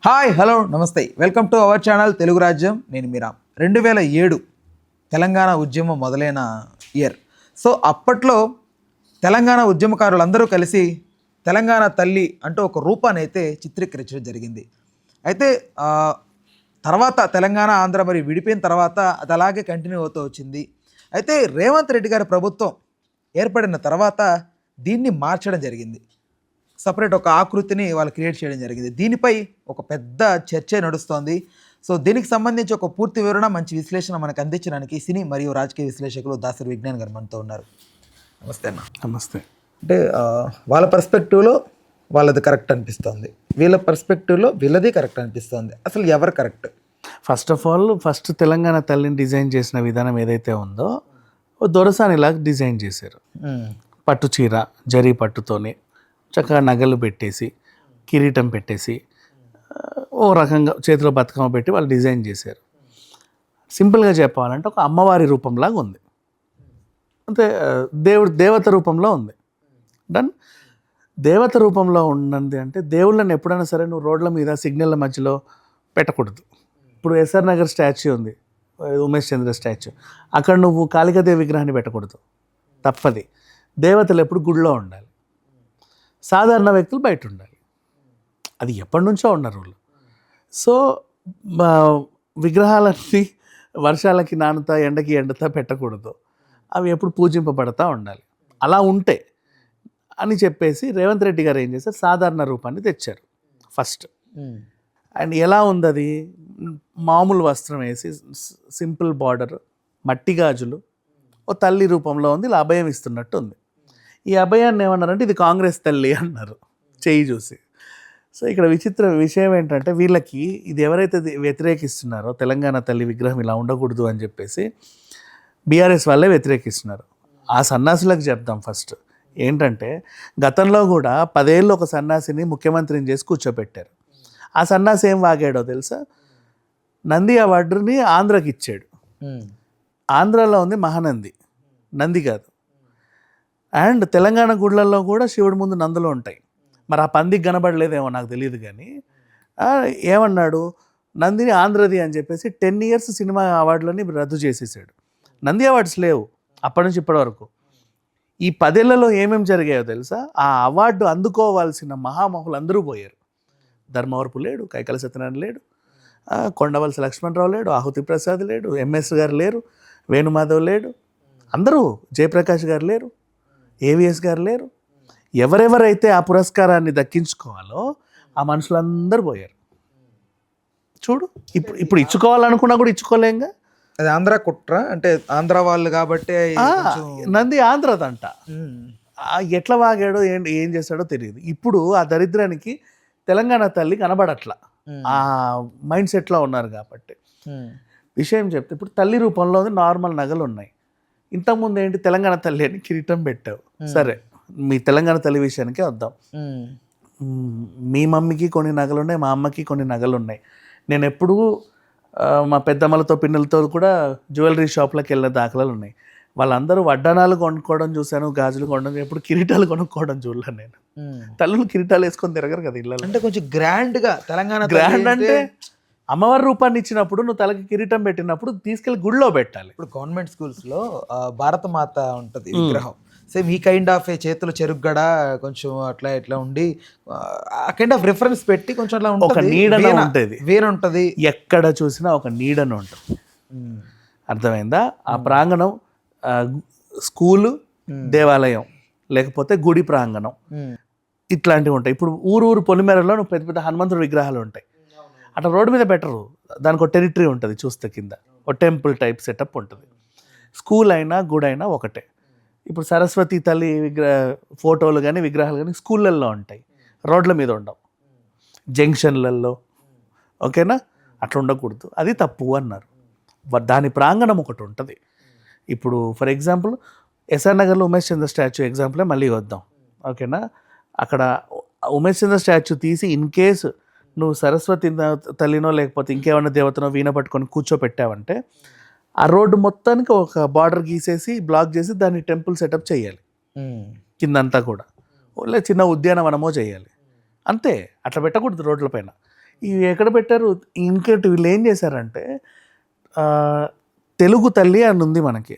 Hi hello నమస్తే welcome to our channel Telugu రాజ్యం. నేను మీరా. 2007 తెలంగాణ ఉద్యమం మొదలైన ఇయర్. సో అప్పట్లో తెలంగాణ ఉద్యమకారులందరూ కలిసి తెలంగాణ తల్లి అంటూ ఒక రూపాన్ని అయితే చిత్రీకరించడం జరిగింది. అయితే తర్వాత తెలంగాణ ఆంధ్ర మరి విడిపోయిన తర్వాత అది అలాగే కంటిన్యూ అవుతూ వచ్చింది. అయితే రేవంత్ రెడ్డి గారి ప్రభుత్వం ఏర్పడిన తర్వాత దీన్ని మార్చడం జరిగింది. సపరేట్ ఒక ఆకృతిని వాళ్ళు క్రియేట్ చేయడం జరిగింది. దీనిపై ఒక పెద్ద చర్చ నడుస్తోంది. సో దీనికి సంబంధించి ఒక పూర్తి వివరణ, మంచి విశ్లేషణ మనకు అందించడానికి సినీ మరియు రాజకీయ విశ్లేషకులు దాసరి విజ్ఞాన్ గారు మనతో ఉన్నారు. నమస్తే అన్న. నమస్తే. అంటే వాళ్ళ పర్స్పెక్టివ్లో వాళ్ళది కరెక్ట్ అనిపిస్తుంది, వీళ్ళ పర్స్పెక్టివ్లో వీళ్ళది కరెక్ట్ అనిపిస్తుంది. అసలు ఎవరు correct? First of all Telangana తల్లిని డిజైన్ చేసిన విధానం ఏదైతే ఉందో దొరసానిలాగా డిజైన్ చేశారు. పట్టు చీర, జరీ పట్టుతోని చక్కగా నగలు పెట్టేసి, కిరీటం పెట్టేసి, ఓ రకంగా చేతిలో బతుకమ్మ పెట్టి వాళ్ళు డిజైన్ చేశారు. సింపుల్గా చెప్పాలంటే ఒక అమ్మవారి రూపంలాగా ఉంది, అంతే. దేవత రూపంలో ఉంది. డన్. దేవత రూపంలో ఉన్నది అంటే దేవుళ్ళని ఎప్పుడైనా సరే నువ్వు రోడ్ల మీద సిగ్నల్ల మధ్యలో పెట్టకూడదు. ఇప్పుడు ఎస్ఆర్ నగర్ స్టాచ్యూ ఉంది, ఉమేష్ చంద్ర స్టాచ్యూ, అక్కడ నువ్వు కాళికాదేవి విగ్రహాన్ని పెట్టకూడదు, తప్పది. దేవతలు ఎప్పుడు గుడిలో ఉండాలి, సాధారణ వ్యక్తులు బయట ఉండాలి. అది ఎప్పటి నుంచో ఉన్న రూల్. సో విగ్రహాలన్నీ వర్షాలకి నానుతా, ఎండకి ఎండుతా పెట్టకూడదు, అవి ఎప్పుడు పూజింపబడతా ఉండాలి. అలా ఉంటే అని చెప్పేసి రేవంత్ రెడ్డి గారు ఏం చేశారు, సాధారణ రూపాన్ని తెచ్చారు ఫస్ట్. అండ్ ఎలా ఉంది అది, మామూలు వస్త్రం వేసి సింపుల్ బార్డర్, మట్టి గాజులు, ఓ తల్లి రూపంలో ఉంది, ఇలా అభయం ఇస్తున్నట్టు ఉంది. ఈ అభయాన్ని ఏమన్నారంటే ఇది కాంగ్రెస్ తల్లి అన్నారు చెయ్యి చూసి. సో ఇక్కడ విచిత్ర విషయం ఏంటంటే వీళ్ళకి ఇది ఎవరైతే వ్యతిరేకిస్తున్నారో తెలంగాణ తల్లి విగ్రహం ఇలా ఉండకూడదు అని చెప్పేసి బీఆర్ఎస్ వాళ్ళే వ్యతిరేకిస్తున్నారు. ఆ సన్నాసులకు చెప్దాం ఫస్ట్ ఏంటంటే, గతంలో కూడా 10 ఏళ్ళు ఒక సన్నాసిని ముఖ్యమంత్రిని చేసి కూర్చోపెట్టారు. ఆ సన్నాసి ఏం వాగాడో తెలుసా, నంది అవార్డుని ఆంధ్రాకి ఇచ్చాడు. ఆంధ్రాలో ఉంది మహానంది, నంది కాదు. అండ్ తెలంగాణ గుళ్ళల్లో కూడా శివుడి ముందు నందులు ఉంటాయి. మరి ఆ పందికి కనబడలేదేమో నాకు తెలియదు, కానీ ఏమన్నాడు, నందిని ఆంధ్రది అని చెప్పేసి 10 years సినిమా అవార్డులని రద్దు చేసేసాడు. నంది అవార్డ్స్ లేవు అప్పటి నుంచి ఇప్పటి వరకు. ఈ 10 ఏళ్లలో ఏమేమి జరిగాయో తెలుసా, ఆ అవార్డు అందుకోవాల్సిన మహామహులు అందరూ పోయారు. ధర్మవరపు లేడు, కైకల సత్యనారాయణ లేడు, కొండవలస లక్ష్మణరావు లేడు, ఆహుతి ప్రసాద్ లేడు, ఎంఎస్ గారు లేరు, వేణుమాధవ్ లేడు, అందరూ, జయప్రకాష్ గారు లేరు, ఏవిఎస్ గారు లేరు. ఎవరెవరైతే ఆ పురస్కారాన్ని దక్కించుకోవాలో ఆ మనుషులందరూ పోయారు. చూడు, ఇప్పుడు ఇచ్చుకోవాలనుకున్నా కూడా ఇచ్చుకోలేంగా. అది ఆంధ్ర కుట్ర, అంటే ఆంధ్ర వాళ్ళు కాబట్టి నంది ఆంధ్రదంట. ఎట్లా వాగాడో ఏం చేస్తాడో తెలియదు. ఇప్పుడు ఆ దరిద్రానికి తెలంగాణ తల్లి కనబడట్లా, ఆ మైండ్ సెట్లో ఉన్నారు కాబట్టి. విషయం చెప్తే ఇప్పుడు తల్లి రూపంలో నార్మల్ నగలు ఉన్నాయి. ఇంతకుముందు ఏంటి, తెలంగాణ తల్లి అని కిరీటం పెట్టావు. సరే, మీ తెలంగాణ తల్లి విషయానికే వద్దాం. మీ మమ్మీకి కొన్ని నగలు ఉన్నాయి, మా అమ్మకి కొన్ని నగలు ఉన్నాయి. నేను ఎప్పుడూ మా పెద్దమ్మలతో పిన్నెలతో కూడా జ్యువెలరీ షాప్లోకి వెళ్ళిన దాఖలాలు ఉన్నాయి. వాళ్ళందరూ వడ్డానాలు కొనుక్కోవడం చూశాను, గాజులు కొనడం, ఎప్పుడు కిరీటాలు కొనుక్కోవడం చూడలే నేను. తల్లులు కిరీటాలు వేసుకొని తిరగరు కదా ఇళ్ళలో. అంటే కొంచెం గ్రాండ్గా తెలంగాణ గ్రాండ్ అంటే అమ్మవారి రూపాన్ని ఇచ్చినప్పుడు నువ్వు తలకి కిరీటం పెట్టినప్పుడు తీసుకెళ్ళి గుడిలో పెట్టాలి. ఇప్పుడు గవర్నమెంట్ స్కూల్స్లో భారత మాత ఉంటుంది విగ్రహం, సేమ్ ఈ కైండ్ ఆఫ్ చేతులు చెరుగ్గడ కొంచెం అట్లా ఇట్లా ఉండి ఆ కైండ్ ఆఫ్ రిఫరెన్స్ పెట్టి కొంచెం అట్లా ఒక నీడన ఉంటుంది, వేరుంటుంది. ఎక్కడ చూసినా ఒక నీడన ఉంటుంది. అర్థమైందా? ఆ ప్రాంగణం స్కూలు, దేవాలయం, లేకపోతే గుడి ప్రాంగణం, ఇట్లాంటివి ఉంటాయి. ఇప్పుడు ఊరు పొలిమేరలో నువ్వు పెద్ద పెద్ద హనుమంతుడి విగ్రహాలు ఉంటాయి. అట్లా రోడ్డు మీద పెట్టరు, దానికి ఒక టెరిటరీ ఉంటుంది, చూస్తే కింద ఒక టెంపుల్ టైప్ సెటప్ ఉంటుంది. స్కూల్ అయినా గుడి అయినా ఒకటే. ఇప్పుడు సరస్వతి తల్లి ఫోటోలు కానీ విగ్రహాలు కానీ స్కూళ్ళల్లో ఉంటాయి, రోడ్ల మీద ఉండవు, జంక్షన్లలో. ఓకేనా? అట్లా ఉండకూడదు, అది తప్పు అన్నారు. దాని ప్రాంగణం ఒకటి ఉంటుంది. ఇప్పుడు ఫర్ ఎగ్జాంపుల్ ఎస్ఆర్ నగర్లో ఉమేష్ చంద్ర స్టాచ్యూ ఎగ్జాంపులే మళ్ళీ వద్దాం. ఓకేనా? అక్కడ ఉమేష్ చంద్ర స్టాచ్యూ తీసి ఇన్ కేసు నువ్వు సరస్వతి తల్లినో లేకపోతే ఇంకేమన్నా దేవతనో వీణ పట్టుకొని కూర్చోపెట్టావంటే ఆ రోడ్డు మొత్తానికి ఒక బార్డర్ గీసేసి బ్లాక్ చేసి దాన్ని టెంపుల్ సెటప్ చేయాలి, కిందంతా కూడా. చిన్న ఉద్యానవనమో చేయాలి, అంతే. అట్లా పెట్టకూడదు రోడ్ల పైన. ఇవి ఎక్కడ పెట్టారు? ఇంకోటి వీళ్ళు ఏం చేశారంటే ఆ, తెలుగు తల్లి అని ఉంది మనకి.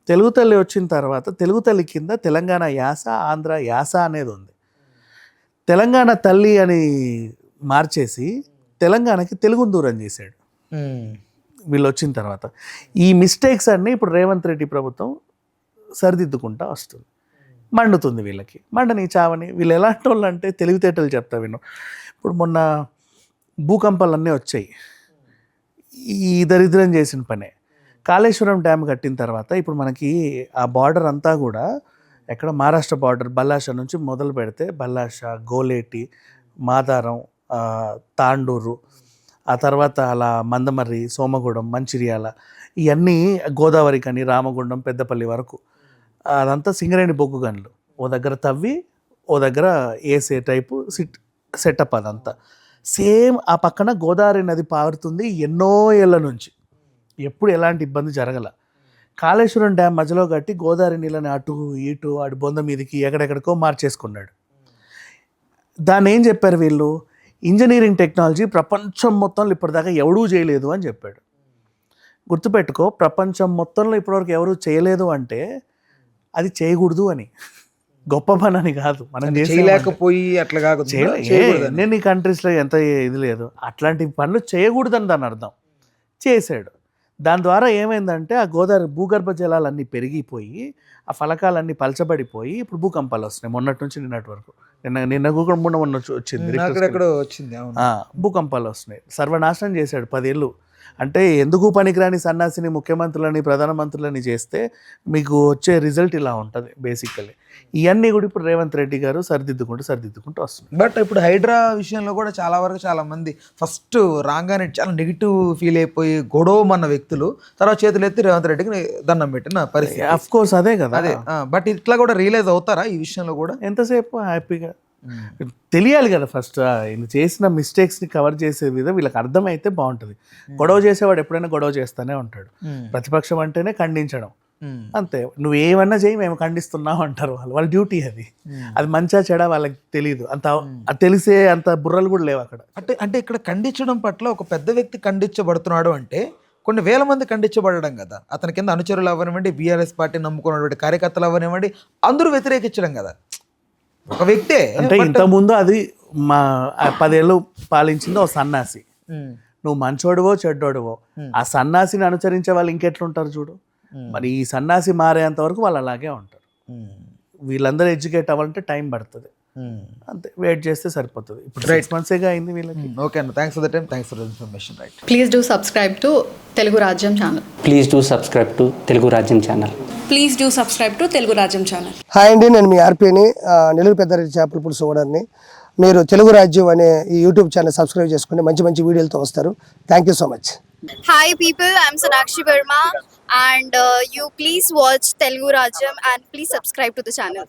తెలుగు తల్లి వచ్చిన తర్వాత తెలుగు తల్లి కింద తెలంగాణ యాస, ఆంధ్ర యాస అనేది ఉంది. తెలంగాణ తల్లి అని మార్చేసి తెలంగాణకి తెలుగును దూరం చేశాడు వీళ్ళు వచ్చిన తర్వాత. ఈ మిస్టేక్స్ అన్నీ ఇప్పుడు రేవంత్ రెడ్డి ప్రభుత్వం సరిదిద్దుకుంటా వస్తుంది. మండుతుంది వీళ్ళకి, మండని చావని. వీళ్ళు ఎలాంటి వాళ్ళు అంటే తెలివితేటలు చెప్తా విను. ఇప్పుడు మొన్న భూకంపాలన్నీ వచ్చాయి. ఈ దరిద్రం చేసిన పనే. కాళేశ్వరం డ్యామ్ కట్టిన తర్వాత ఇప్పుడు మనకి ఆ బార్డర్ అంతా కూడా ఎక్కడ మహారాష్ట్ర బార్డర్ బల్లాష నుంచి మొదలు పెడితే బల్లాష, గోలేటి, మాదారం, తాండూరు, ఆ తర్వాత అలా మందమర్రి, సోమగూడెం, మంచిర్యాల, ఇవన్నీ గోదావరి కానీ రామగుండం, పెద్దపల్లి వరకు అదంతా సింగరేణి బొగ్గు గనులు. ఓ దగ్గర తవ్వి ఓ దగ్గర ఏసే టైపు సెటప్ అదంతా. సేమ్ ఆ పక్కన గోదావరి నది పారుతుంది ఎన్నో ఏళ్ళ నుంచి. ఎప్పుడు ఎలాంటి ఇబ్బంది జరగల. కాళేశ్వరం డ్యామ్ మధ్యలో కట్టి గోదావరి నీళ్ళని అటు ఇటు అటు బొంద మీదకి ఎక్కడెక్కడికో మార్చేసుకున్నాడు. దాన్ని ఏం చెప్పారు వీళ్ళు? ఇంజనీరింగ్ టెక్నాలజీ ప్రపంచం మొత్తంలో ఇప్పటిదాకా ఎవడూ చేయలేదు అని చెప్పాడు. గుర్తుపెట్టుకో, ప్రపంచం మొత్తంలో ఇప్పటివరకు ఎవరు చేయలేదు అంటే అది చేయకూడదు అని, గొప్ప పని అని కాదు. మనం చేయలేకపోయి అట్లా కాకుండా ఎన్ని కంట్రీస్లో ఎంత ఇది లేదు, అట్లాంటి పనులు చేయకూడదని దాని అర్థం. చేశాడు. దాని ద్వారా ఏమైందంటే ఆ గోదావరి భూగర్భ జలాలన్నీ పెరిగిపోయి ఆ ఫలకాలన్నీ పలచబడిపోయి ఇప్పుడు భూకంపాలు వస్తున్నాయి. మొన్నటి నుంచి నిన్నటి వరకు, నిన్న మొన్న వచ్చింది, భూకంపాలు వస్తున్నాయి. సర్వనాశనం చేశాడు 10 ఏళ్ళు. అంటే ఎందుకు పనికిరాని సన్నాసిని ముఖ్యమంత్రులని, ప్రధానమంత్రులని చేస్తే మీకు వచ్చే రిజల్ట్ ఇలా ఉంటుంది బేసికల్లీ. ఇవన్నీ కూడా ఇప్పుడు రేవంత్ రెడ్డి గారు సరిదిద్దుకుంటూ వస్తుంది. బట్ ఇప్పుడు హైడ్రా విషయంలో కూడా చాలా వరకు చాలా మంది ఫస్ట్ రాగానే చాలా నెగిటివ్ ఫీల్ అయిపోయి గొడవమన్న వ్యక్తులు తర్వాత చేతులు ఎత్తి రేవంత్ రెడ్డికి దండం పెట్టిన పరిస్థితి. అఫ్ కోర్స్ అదే కదా. అదే బట్ ఇట్లా కూడా రియలైజ్ అవుతారా ఈ విషయంలో కూడా? ఎంతసేపు హ్యాపీగా తెలియాలి కదా. ఫస్ట్ ఈయన చేసిన మిస్టేక్స్ని కవర్ చేసే విధంగా వీళ్ళకి అర్థమైతే బాగుంటుంది. గొడవ చేసేవాడు ఎప్పుడైనా గొడవ చేస్తూనే ఉంటాడు. ప్రతిపక్షం అంటేనే ఖండించడం అంతే. నువ్వు ఏమన్నా చేయి మేము ఖండిస్తున్నావు అంటారు వాళ్ళ డ్యూటీ అది. అది మంచా చెడా వాళ్ళకి తెలియదు. అంత తెలిసే అంత బుర్రలు కూడా లేవు అక్కడ. అంటే ఇక్కడ ఖండించడం పట్ల ఒక పెద్ద వ్యక్తి ఖండించబడుతున్నాడు అంటే కొన్ని వేల మంది ఖండించబడడం కదా. అతని కింద అనుచరులు అవ్వనివ్వండి, బీఆర్ఎస్ పార్టీ నమ్ముకున్నటువంటి కార్యకర్తలు అవ్వనివ్వండి, అందరూ వ్యతిరేకించడం కదా. ఒక వ్యక్తే అంటే ఇంతకుముందు అది మా 10 ఏళ్ళు పాలించింది ఓ సన్నాసి. నువ్వు మంచోడువో చెడ్డోడువో ఆ సన్నాసిని అనుసరించే వాళ్ళు ఇంకెట్లుంటారు చూడు. మరి ఈ సన్నాసి మారేంత వరకు వాళ్ళు అలాగే ఉంటారు. వీళ్ళందరూ ఎడ్యుకేట్ అవ్వాలంటే టైం పడుతుంది. అంతే, వెయిట్ చేస్తే సరిపోతుంది. ఇప్పుడు 6 months అయింది వీళ్ళకి. ఓకే అన్న, thanks for the time, thanks for the information. Right, please do subscribe to Telugu Rajyam channel. Please do subscribe to Telugu Rajyam channel. Please do subscribe to Telugu Rajyam channel. Hi అండి, నేను మీ ఆర్పీని, నెల్లూరు పెద్దారెడ్డి చేపల పులుసు ఓనర్ని. మీరు తెలుగు రాజ్యం అనే ఈ యూట్యూబ్ ఛానల్ సబ్స్క్రైబ్ చేసుకుని మంచి మంచి వీడియోలతో వస్తారు. Thank you so much. Hi people, I'm Sonakshi Verma and you please watch Telugu Rajyam and please subscribe to the channel.